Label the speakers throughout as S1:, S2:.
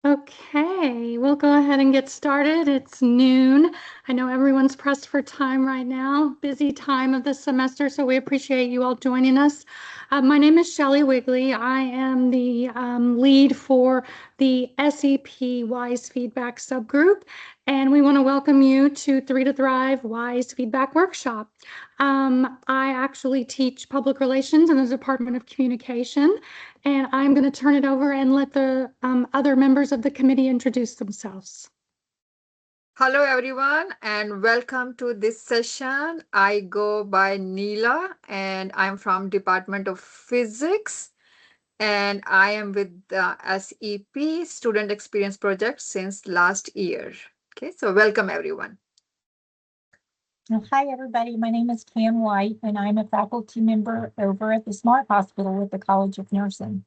S1: Okay, we'll go ahead and get started. It's noon. I know everyone's pressed for time right now, busy time of the semester, so we appreciate you all joining us. My name is Shelley Wigley. I am the lead for the SEP WISE Feedback subgroup, and we want to welcome you to 3 to Thrive WISE Feedback Workshop. I actually teach public relations in the Department of Communication, and I'm going to turn it over and let the other members of the committee introduce themselves.
S2: Hello, everyone, and welcome to this session. I go by Neela, and I'm from Department of Physics, and I am with the SEP Student Experience Project since last year. Okay, so welcome, everyone.
S3: Hi, everybody. My name is Pam White, and I'm a faculty member over at the Smart Hospital with the College of Nursing.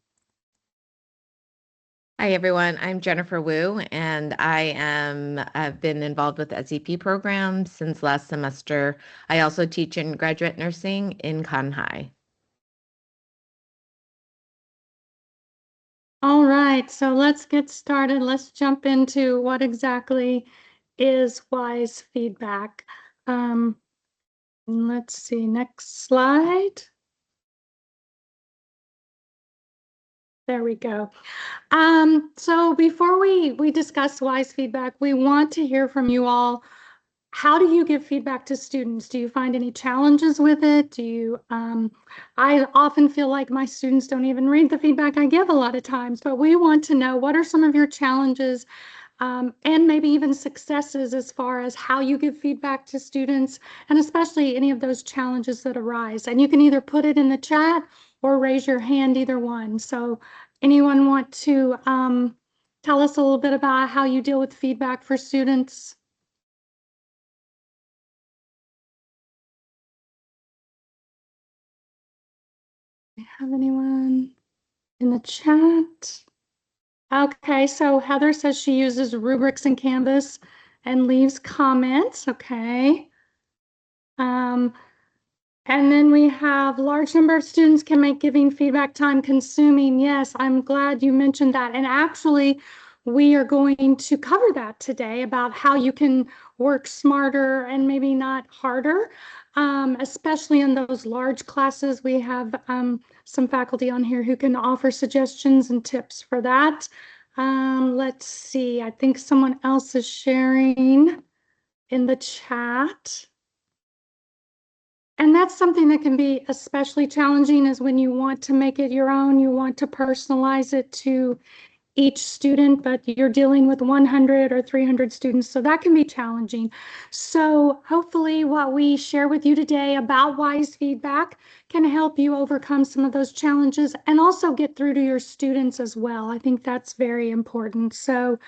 S4: Hi, everyone. I'm Jennifer Wu, and I've been involved with the SEP program since last semester. I also teach in graduate nursing in Con High.
S1: All right, so let's get started. Let's jump into what exactly is WISE feedback. Let's see, next slide. There we go. So before we discuss WISE feedback, we want to hear from you all. How do you give feedback to students? Do you find any challenges with it? I often feel like my students don't even read the feedback I give a lot of times, but we want to know what are some of your challenges and maybe even successes as far as how you give feedback to students, and especially any of those challenges that arise. And you can either put it in the chat or raise your hand, either one. So anyone want to tell us a little bit about how you deal with feedback for students? Have anyone in the chat? Okay, so Heather says she uses rubrics in Canvas and leaves comments. Okay. And then we have large number of students can make giving feedback time consuming. Yes, I'm glad you mentioned that. And actually, we are going to cover that today about how you can work smarter and maybe not harder, especially in those large classes. We have some faculty on here who can offer suggestions and tips for that. Let's see, I think someone else is sharing in the chat. And that's something that can be especially challenging, is when you want to make it your own, you want to personalize it to each student, but you're dealing with 100 or 300 students, so that can be challenging. So hopefully what we share with you today about WISE feedback can help you overcome some of those challenges and also get through to your students as well. I think that's very important. So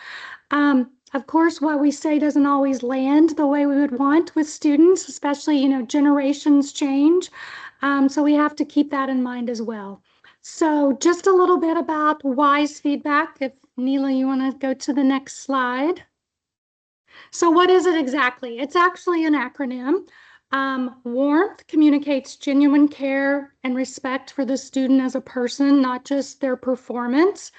S1: of course, what we say doesn't always land the way we would want with students, especially, generations change. So we have to keep that in mind as well. So just a little bit about WISE feedback. If Neela, you want to go to the next slide. So what is it exactly? It's actually an acronym. Warmth communicates genuine care and respect for the student as a person, not just their performance.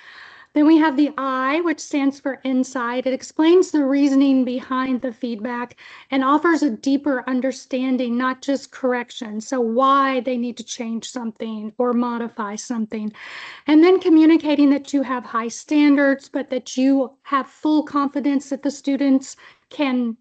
S1: Then we have the I, which stands for insight. It explains the reasoning behind the feedback and offers a deeper understanding, not just correction. So why they need to change something or modify something. And then communicating that you have high standards, but that you have full confidence that the students can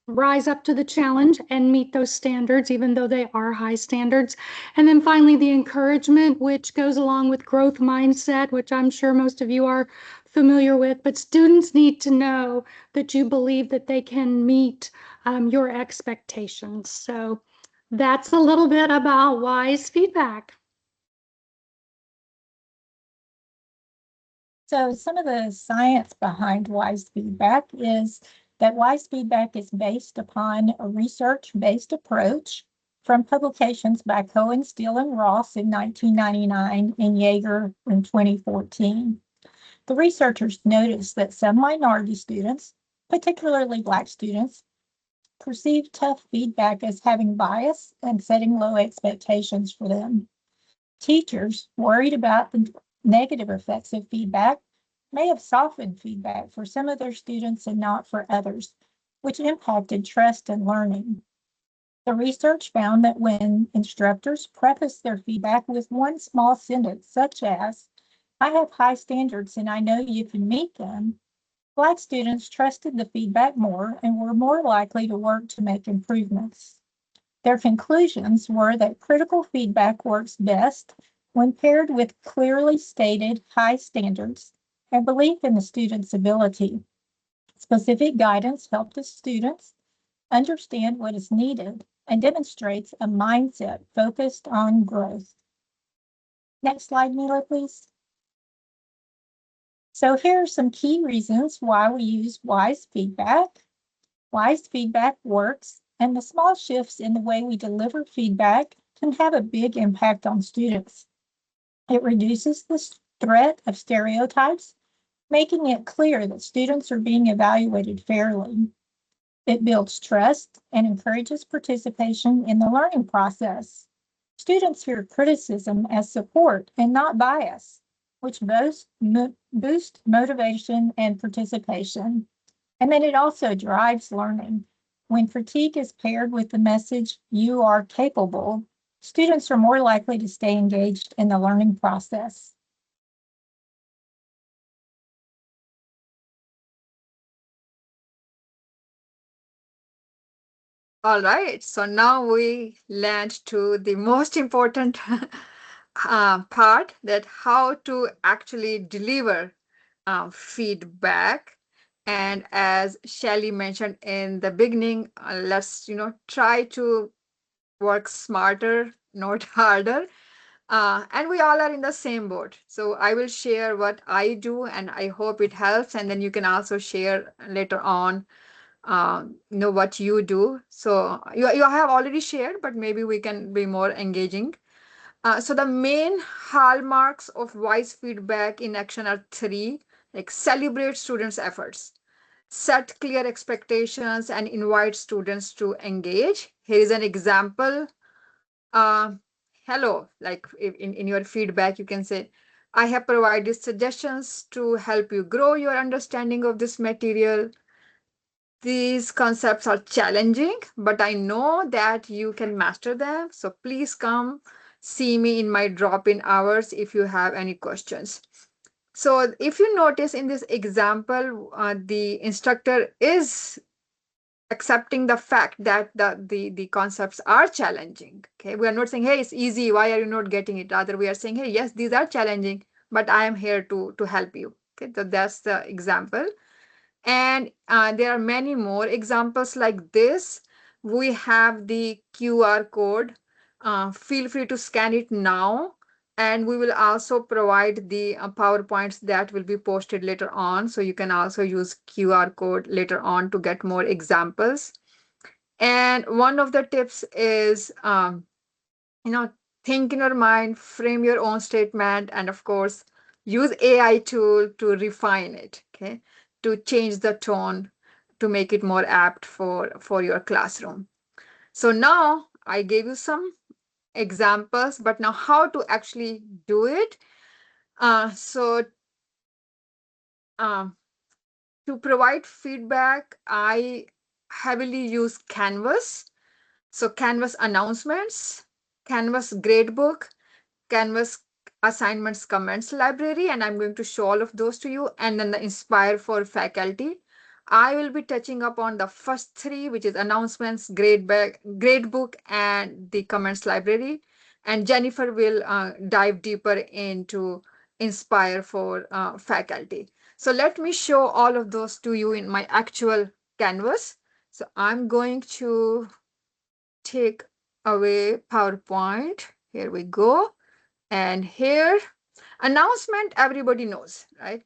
S1: rise up to the challenge and meet those standards, even though they are high standards. And then finally, the encouragement, which goes along with growth mindset, which I'm sure most of you are familiar with, but students need to know that you believe that they can meet your expectations. So that's a little bit about WISE feedback.
S3: So some of the science behind WISE feedback is that WISE feedback is based upon a research-based approach from publications by Cohen, Steele, and Ross in 1999 and Yeager in 2014. The researchers noticed that some minority students, particularly Black students, perceive tough feedback as having bias and setting low expectations for them. Teachers, worried about the negative effects of feedback, may have softened feedback for some of their students and not for others, which impacted trust and learning. The research found that when instructors preface their feedback with one small sentence, such as, "I have high standards and I know you can meet them," Black students trusted the feedback more and were more likely to work to make improvements. Their conclusions were that critical feedback works best when paired with clearly stated high standards and belief in the student's ability. Specific guidance helped the students understand what is needed and demonstrates a mindset focused on growth. Next slide, Mila, please. So here are some key reasons why we use WISE feedback. WISE feedback works, and the small shifts in the way we deliver feedback can have a big impact on students. It reduces the threat of stereotypes, making it clear that students are being evaluated fairly. It builds trust and encourages participation in the learning process. Students hear criticism as support and not bias, which boosts motivation and participation. And then it also drives learning. When critique is paired with the message, "You are capable," students are more likely to stay engaged in the learning process.
S2: All right, so now we land to the most important part, that how to actually deliver feedback. And as Shelly mentioned in the beginning, let's try to work smarter, not harder. And we all are in the same boat. So I will share what I do, and I hope it helps. And then you can also share later on know what you do. So you have already shared, but maybe we can be more engaging. So the main hallmarks of wise feedback in action are three, like celebrate students' efforts, set clear expectations, and invite students to engage. Here is an example. Uh, Hello, like in your feedback, you can say, "I have provided suggestions to help you grow your understanding of this material. These concepts are challenging, but I know that you can master them. So please come see me in my drop-in hours if you have any questions." So if you notice in this example, the instructor is accepting the fact that the concepts are challenging. Okay, we are not saying, "Hey, it's easy, why are you not getting it?" Rather, we are saying, "Hey, yes, these are challenging, but I am here to help you." Okay, so that's the example. And there are many more examples like this. We have the QR code. Feel free to scan it now. And we will also provide the PowerPoints that will be posted later on. So you can also use QR code later on to get more examples. And one of the tips is, think in your mind, frame your own statement, and of course, use AI tool to refine it, okay, to change the tone, to make it more apt for your classroom. So now I gave you some examples, but now how to actually do it. So to provide feedback, I heavily use Canvas. So Canvas announcements, Canvas gradebook, Canvas assignments comments library, and I'm going to show all of those to you. And then the Inspire for faculty. I will be touching up on the first three, which is announcements, gradebook, and the comments library. And Jennifer will dive deeper into Inspire for faculty. So let me show all of those to you in my actual Canvas. So I'm going to take away PowerPoint. Here we go. And here, announcement, everybody knows, right?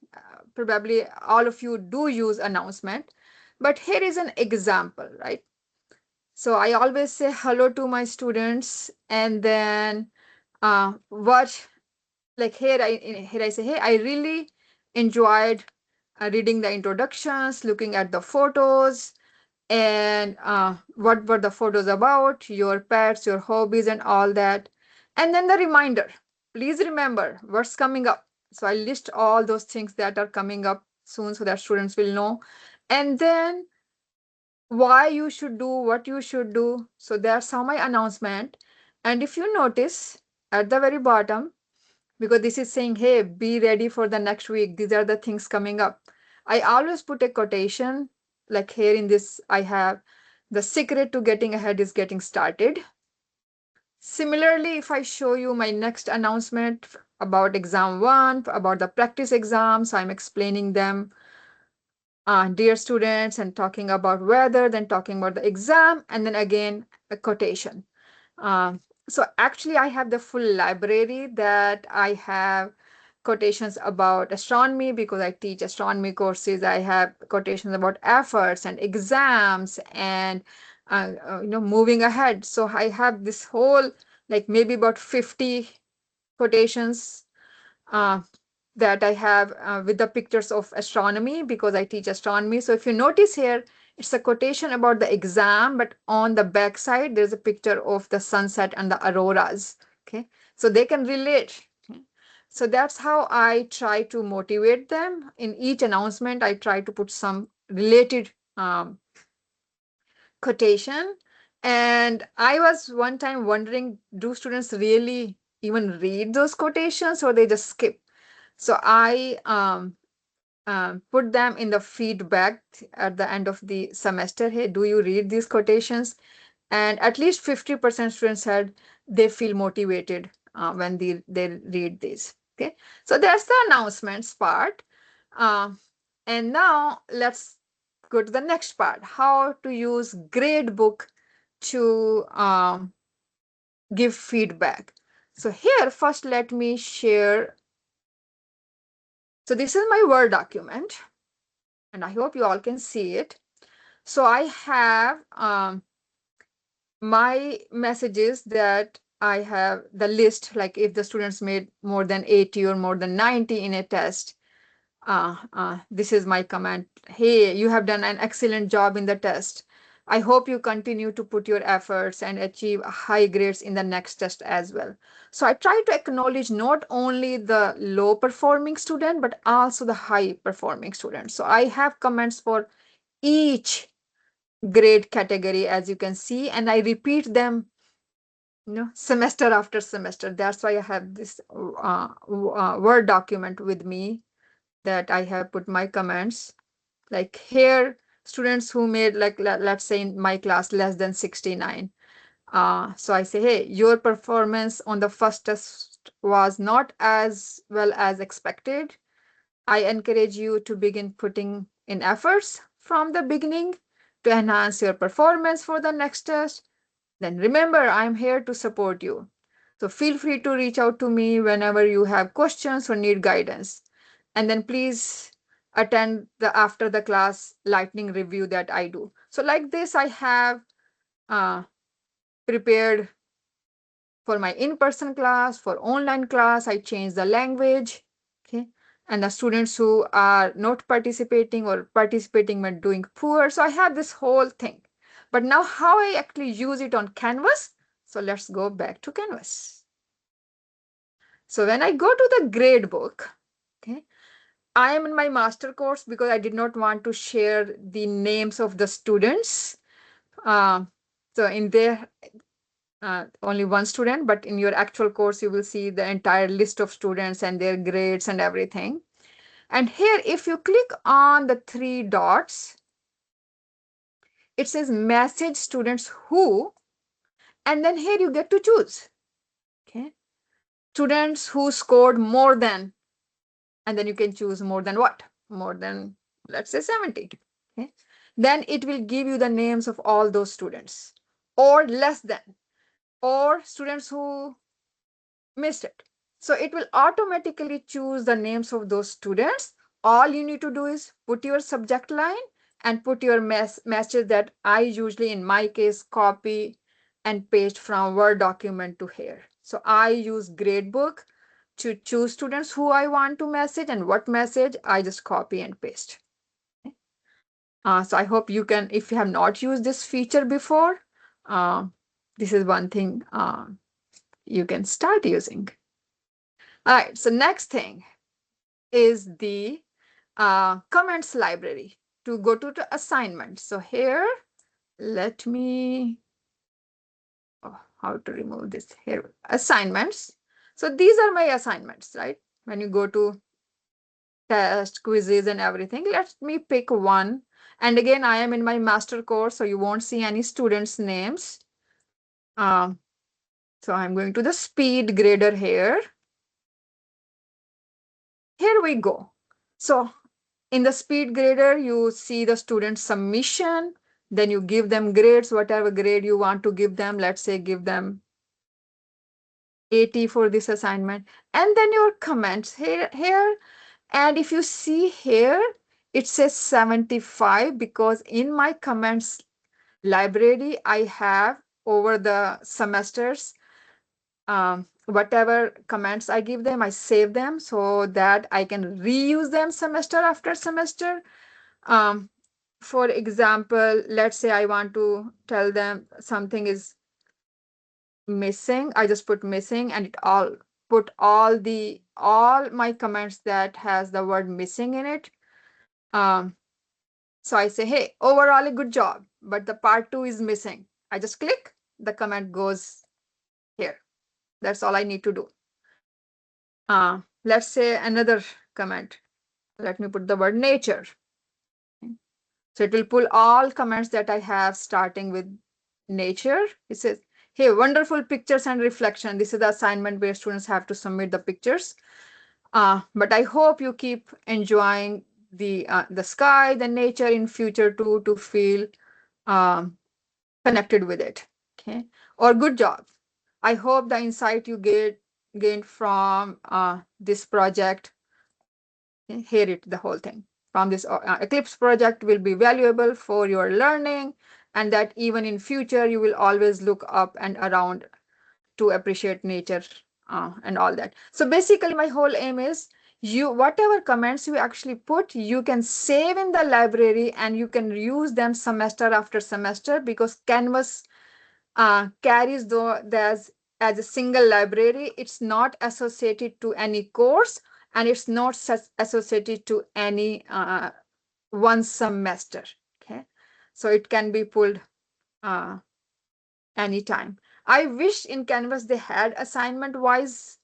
S2: Probably all of you do use announcement, but here is an example, right? So I always say hello to my students, and then like here I say, "Hey, I really enjoyed reading the introductions, looking at the photos, and what were the photos about, your pets, your hobbies, and all that." And then the reminder, please remember what's coming up. So I list all those things that are coming up soon so that students will know. And then why you should do what you should do. So that's how my announcement. And if you notice at the very bottom, because this is saying, hey, be ready for the next week. These are the things coming up. I always put a quotation, like here in this, I have the secret to getting ahead is getting started. Similarly, if I show you my next announcement about exam 1, about the practice exams, I'm explaining them, dear students, and talking about weather, then talking about the exam, and then again, a quotation. So actually, I have the full library that I have quotations about astronomy because I teach astronomy courses. I have quotations about efforts and exams and moving ahead. So I have this whole like maybe about 50 quotations that I have with the pictures of astronomy because I teach astronomy. So if you notice here, it's a quotation about the exam, but on the back side, there's a picture of the sunset and the auroras. Okay, so they can relate. Okay? So that's how I try to motivate them. In each announcement, I try to put some related quotation. And I was one time wondering, do students really even read those quotations or they just skip? So I put them in the feedback at the end of the semester. Hey, do you read these quotations? And at least 50% students said they feel motivated when they read these. Okay, so that's the announcements part. And now let's go to the next part, how to use gradebook to give feedback. So here, first let me share. So this is my Word document, and I hope you all can see it. So I have my messages that I have the list, like if the students made more than 80 or more than 90 in a test, this is my comment. Hey, you have done an excellent job in the test. I hope you continue to put your efforts and achieve high grades in the next test as well. So I try to acknowledge not only the low performing student, but also the high performing student. So I have comments for each grade category, as you can see, and I repeat them semester after semester. That's why I have this Word document with me that I have put my comments. Like here, students who made, like, let's say in my class, less than 69. So I say, hey, your performance on the first test was not as well as expected. I encourage you to begin putting in efforts from the beginning to enhance your performance for the next test. Then remember, I'm here to support you. So feel free to reach out to me whenever you have questions or need guidance. And then please attend the after the class lightning review that I do. So like this, I have prepared for my in-person class, for online class, I change the language. Okay. And the students who are not participating or participating but doing poor. So I have this whole thing. But now how I actually use it on Canvas. So let's go back to Canvas. So when I go to the grade book, okay, I am in my master course because I did not want to share the names of the students. So in there, only one student, but in your actual course, you will see the entire list of students and their grades and everything. And here, if you click on the 3 dots, it says message students who, and then here you get to choose. Okay, students who scored more than, and then you can choose more than what? More than, let's say 70. Okay, then it will give you the names of all those students, or less than, or students who missed it. So it will automatically choose the names of those students. All you need to do is put your subject line and put your message that I usually, in my case, copy and paste from Word document to here. So I use Gradebook to choose students who I want to message, and what message I just copy and paste. So I hope you can, if you have not used this feature before, this is one thing you can start using. All right, so next thing, is the comments library to go to the assignment. So here, let me, how to remove this here, assignments. So these are my assignments, right? When you go to test, quizzes and everything, let me pick one. And again, I am in my master course, so you won't see any students' names. So I'm going to the speed grader here. Here we go. So in the speed grader, you see the student submission, then you give them grades, whatever grade you want to give them. Let's say give them 80 for this assignment. And then your comments here. And if you see here, it says 75 because in my comments library, I have over the semesters, whatever comments I give them, I save them so that I can reuse them semester after semester. For example, let's say I want to tell them something is missing. I just put missing and it all put all my comments that has the word missing in it. So I say, hey, overall a good job, but the part 2 is missing. I just click, the comment goes here. That's all I need to do. Let's say another comment. Let me put the word nature. So it will pull all comments that I have starting with nature. It says, hey, wonderful pictures and reflection. This is the assignment where students have to submit the pictures. But I hope you keep enjoying the sky, the nature in future too, to feel connected with it. Okay, or good job. I hope the insight you gained from this project, hear it, the whole thing from this Eclipse project will be valuable for your learning, and that even in future you will always look up and around to appreciate nature and all that. So basically my whole aim is whatever comments you actually put, you can save in the library and you can use them semester after semester, because Canvas carries as a single library. It's not associated to any course and it's not associated to any one semester. Okay, so it can be pulled anytime. I wish in Canvas they had assignment wise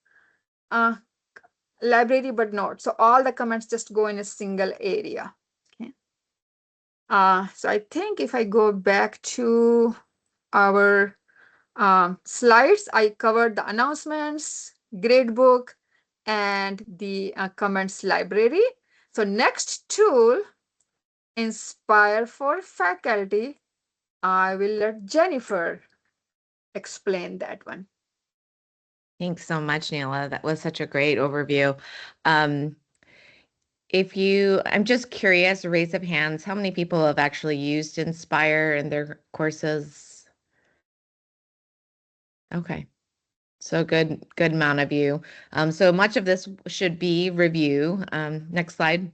S2: library, but not. So all the comments just go in a single area. Okay. So I think if I go back to our slides, I covered the announcements, gradebook, and the comments library. So next tool, Inspire for Faculty, I will let Jennifer explain that one.
S4: Thanks so much, Neela. That was such a great overview. I'm just curious, raise of hands, how many people have actually used Inspire in their courses? Okay. So good amount of you. So much of this should be review. Next slide.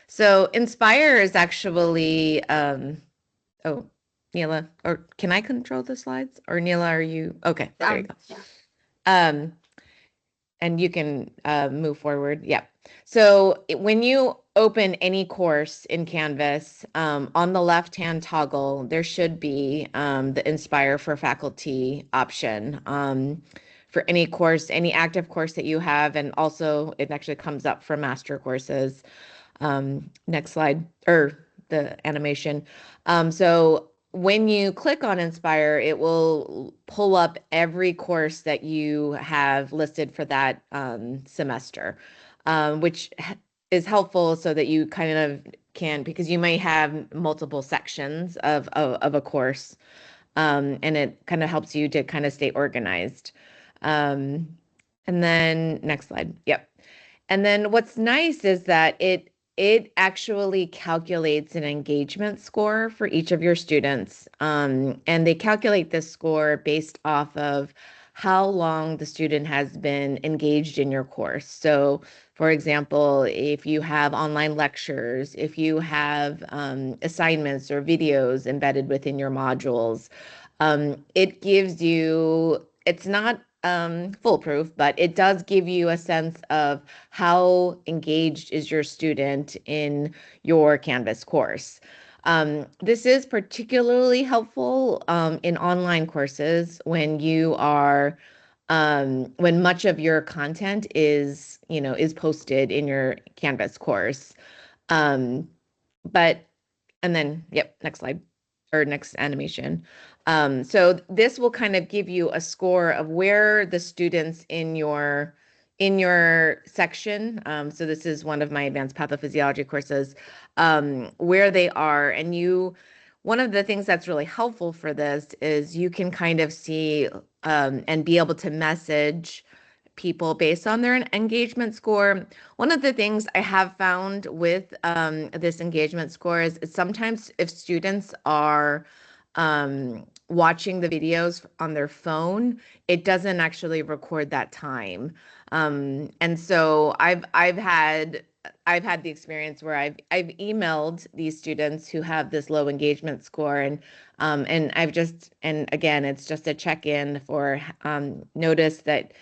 S4: So Inspire is actually, oh, Neela, or can I control the slides? Or Neela, are you? Okay, there you go. Yeah. And you can move forward. Yeah. So when you open any course in Canvas, on the left-hand toggle, there should be the Inspire for Faculty option for any course, any active course that you have. And also it actually comes up for master courses. Next slide, or the animation. So when you click on Inspire, it will pull up every course that you have listed for that semester, which is helpful so that you kind of can, because you may have multiple sections of a course, and it kind of helps you to kind of stay organized. And then next slide. Yep. And then what's nice is that it actually calculates an engagement score for each of your students. And they calculate this score based off of how long the student has been engaged in your course. So, for example, if you have online lectures, if you have assignments or videos embedded within your modules, it gives you, it's not foolproof, but it does give you a sense of how engaged is your student in your Canvas course. This is particularly helpful in online courses when you are when much of your content is, is posted in your Canvas course. But, and then, yep, next slide or next animation. So this will kind of give you a score of where the students in your section, so this is one of my advanced pathophysiology courses, where they are. And one of the things that's really helpful for this is you can kind of see and be able to message people based on their engagement score. One of the things I have found with this engagement score is sometimes if students are watching the videos on their phone, it doesn't actually record that time. And so I've had the experience where I've emailed these students who have this low engagement score, and again, it's just a check-in for notice that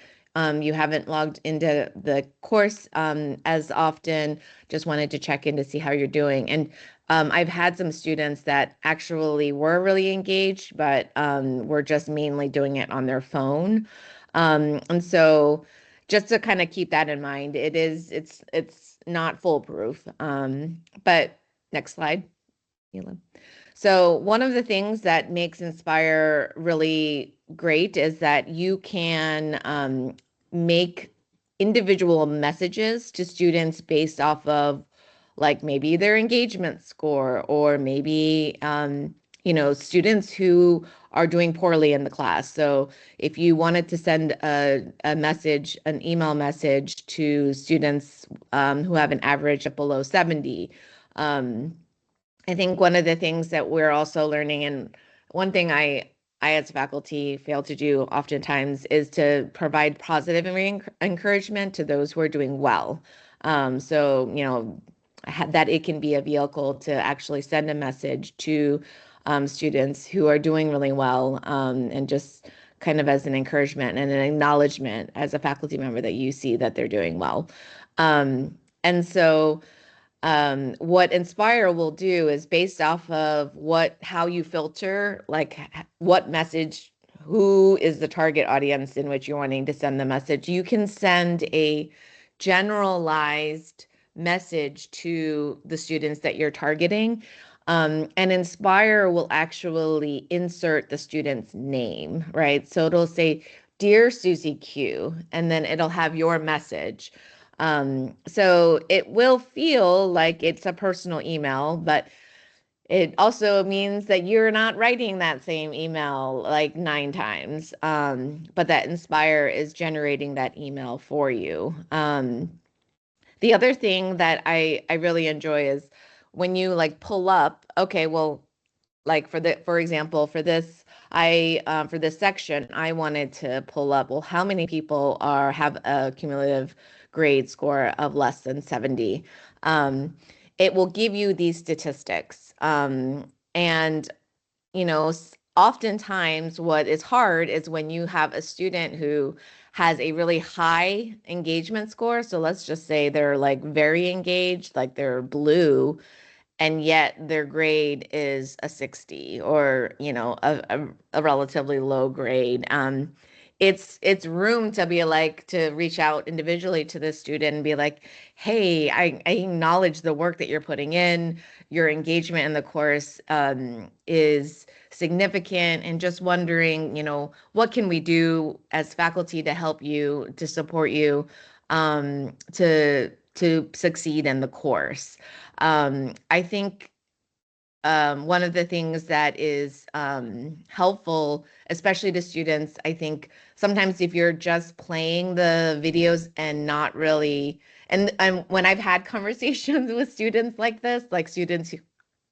S4: you haven't logged into the course as often. Just wanted to check in to see how you're doing. And I've had some students that actually were really engaged, but were just mainly doing it on their phone. And so just to kind of keep that in mind, it's not foolproof. But next slide, Mila. So one of the things that makes Inspire really great is that you can make individual messages to students based off of like maybe their engagement score, or maybe students who are doing poorly in the class. So if you wanted to send a message, an email message to students who have an average of below 70, I think one of the things that we're also learning, and one thing I as faculty fail to do oftentimes, is to provide positive encouragement to those who are doing well. So, that it can be a vehicle to actually send a message to students who are doing really well, and just kind of as an encouragement and an acknowledgement as a faculty member that you see that they're doing well. And so what Inspire will do is based off of how you filter, like what message, who is the target audience in which you're wanting to send the message. You can send a generalized message to the students that you're targeting. And Inspire will actually insert the student's name, right? So it'll say, "Dear Susie Q," and then it'll have your message. So it will feel like it's a personal email, but it also means that you're not writing that same email like 9 times, but that Inspire is generating that email for you. The other thing that I really enjoy is when you like pull up, okay, well, like for example, for this, for this section, I wanted to pull up, well, how many people have a cumulative grade score of less than 70. It will give you these statistics. And, oftentimes what is hard is when you have a student who has a really high engagement score. So let's just say they're like very engaged, like they're blue, and yet their grade is a 60, or a relatively low grade. It's room to be like, to reach out individually to the student and be like, hey, I acknowledge the work that you're putting in. Your engagement in the course is significant, and just wondering, what can we do as faculty to help you, to support you, to succeed in the course. I think one of the things that is helpful, especially to students, I think sometimes if you're just playing the videos and not really, and when I've had conversations with students like this, like students who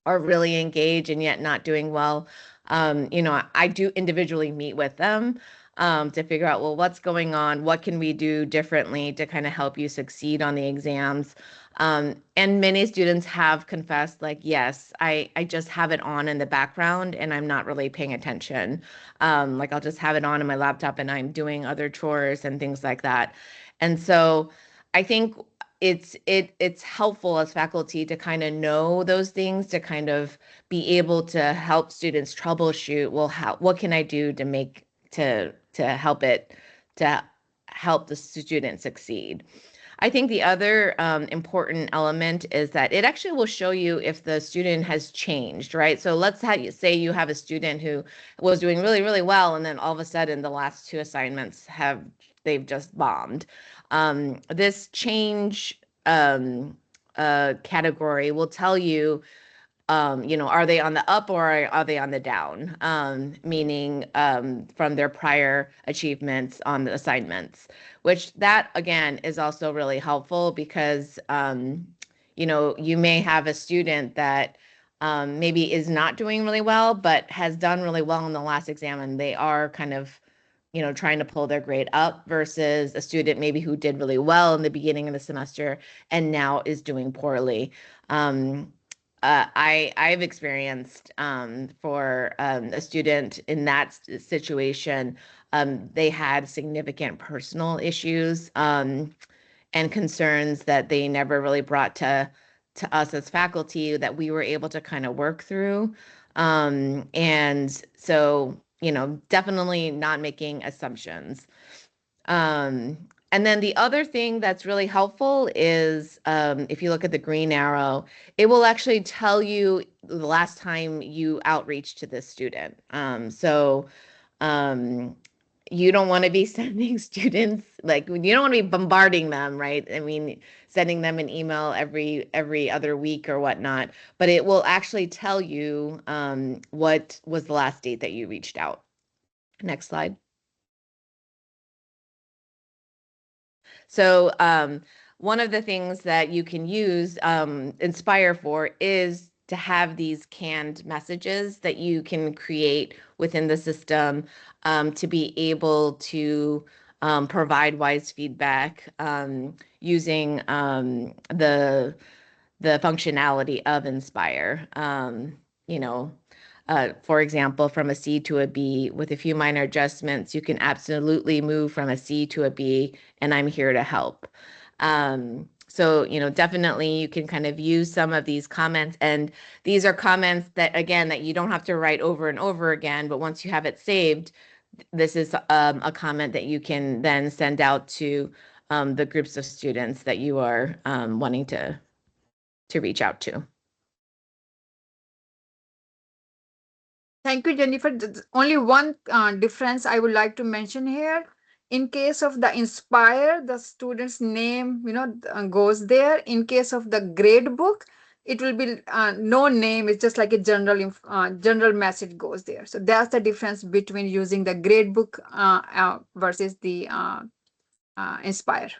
S4: are really engaged and yet not doing well, You know, I do individually meet with them to figure out, well, what's going on? What can we do differently to kind of help you succeed on the exams? And many students have confessed, like, yes, I just have it on in the background and I'm not really paying attention. Like I'll just have it on in my laptop and I'm doing other chores and things like that. And so I think it's helpful as faculty to kind of know those things, to kind of be able to help students troubleshoot, well, what can I do to make to help the student succeed. I think the other important element is that it actually will show you if the student has changed, right? So let's say you have a student who was doing really, really well, and then all of a sudden the last 2 assignments they've just bombed. This change category will tell you, you know, are they on the up or are they on the down? Meaning from their prior achievements on the assignments, which that again is also really helpful because, you know, you may have a student that maybe is not doing really well, but has done really well in the last exam and they are kind of, you know, trying to pull their grade up versus a student maybe who did really well in the beginning of the semester and now is doing poorly. I've experienced for a student in that situation, they had significant personal issues and concerns that they never really brought to us as faculty that we were able to kind of work through. And so, you know, definitely not making assumptions. And then the other thing that's really helpful is if you look at the green arrow, it will actually tell you the last time you outreach to this student. So you don't want to be sending students, like you don't want to be bombarding them, right? I mean, sending them an email every other week or whatnot, but it will actually tell you what was the last date that you reached out. Next slide. So one of the things that you can use Inspire for is to have these canned messages that you can create within the system to be able to provide wise feedback using the functionality of Inspire. You know, for example, from a C to a B with a few minor adjustments, you can absolutely move from a C to a B, and I'm here to help. So, you know, definitely you can kind of use some of these comments, and these are comments that, again, that you don't have to write over and over again, but once you have it saved, this is a comment that you can then send out to the groups of students that you are wanting to reach out to.
S2: Thank you, Jennifer. Only one difference I would like to mention here. In case of the Inspire, the student's name, you know, goes there. In case of the grade book, it will be no name. It's just like a general message goes there. So that's the difference between using the grade book versus the Inspire.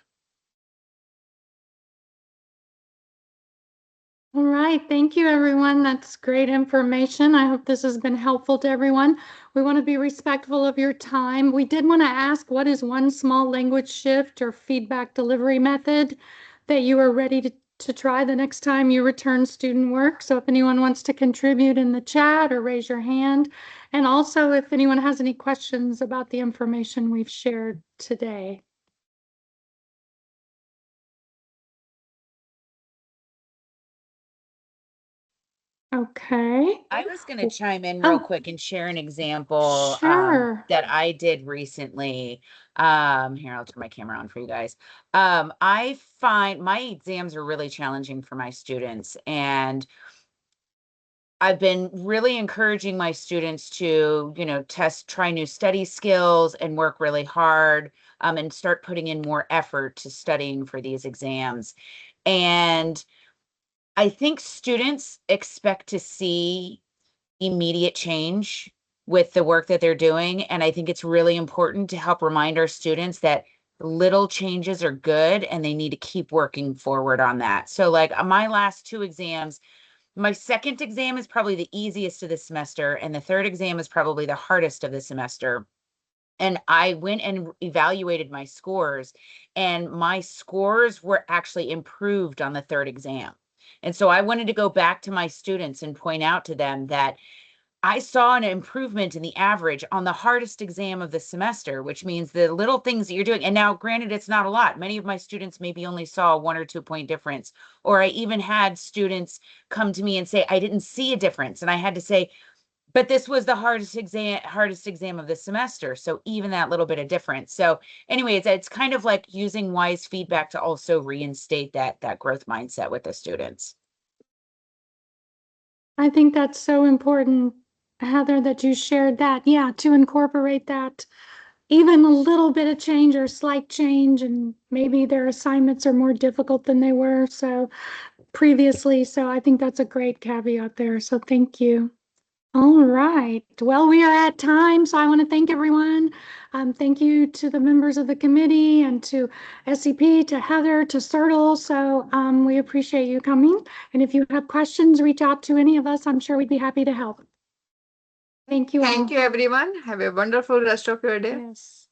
S1: All right, thank you, everyone. That's great information. I hope this has been helpful to everyone. We want to be respectful of your time. We did want to ask, what is one small language shift or feedback delivery method that you are ready to try the next time you return student work? So if anyone wants to contribute in the chat or raise your hand. And also if anyone has any questions about the information we've shared today. Okay.
S5: I was going to chime in real quick and share an example that I did recently. Here, I'll turn my camera on for you guys. I find my exams are really challenging for my students, and I've been really encouraging my students to, you know, try new study skills and work really hard and start putting in more effort to studying for these exams. And I think students expect to see immediate change with the work that they're doing. And I think it's really important to help remind our students that little changes are good and they need to keep working forward on that. So like my last 2 exams, My second exam is probably the easiest of the semester, and the third exam is probably the hardest of the semester. And I went and evaluated my scores, and my scores were actually improved on the third exam. And so I wanted to go back to my students and point out to them that I saw an improvement in the average on the hardest exam of the semester, which means the little things that you're doing. And now, granted, it's not a lot. Many of my students maybe only saw a 1 or 2 point difference. Or I even had students come to me and say, I didn't see a difference. And I had to say, but this was the hardest exam of the semester. So even that little bit of difference. So anyway, it's kind of like using wise feedback to also reinstate that growth mindset with the students.
S1: I think that's so important, Heather, that you shared that. Yeah, to incorporate that, even a little bit of change or slight change, and maybe their assignments are more difficult than they were so previously. So I think that's a great caveat there. So thank you. All right. Well, we are at time, so I want to thank everyone. Thank you to the members of the committee and to SEP, to Heather, to Sertle. So we appreciate you coming. And if you have questions, reach out to any of us. I'm sure we'd be happy to help. Thank you all.
S2: Thank you, everyone. Have a wonderful rest of your day.
S1: Yes.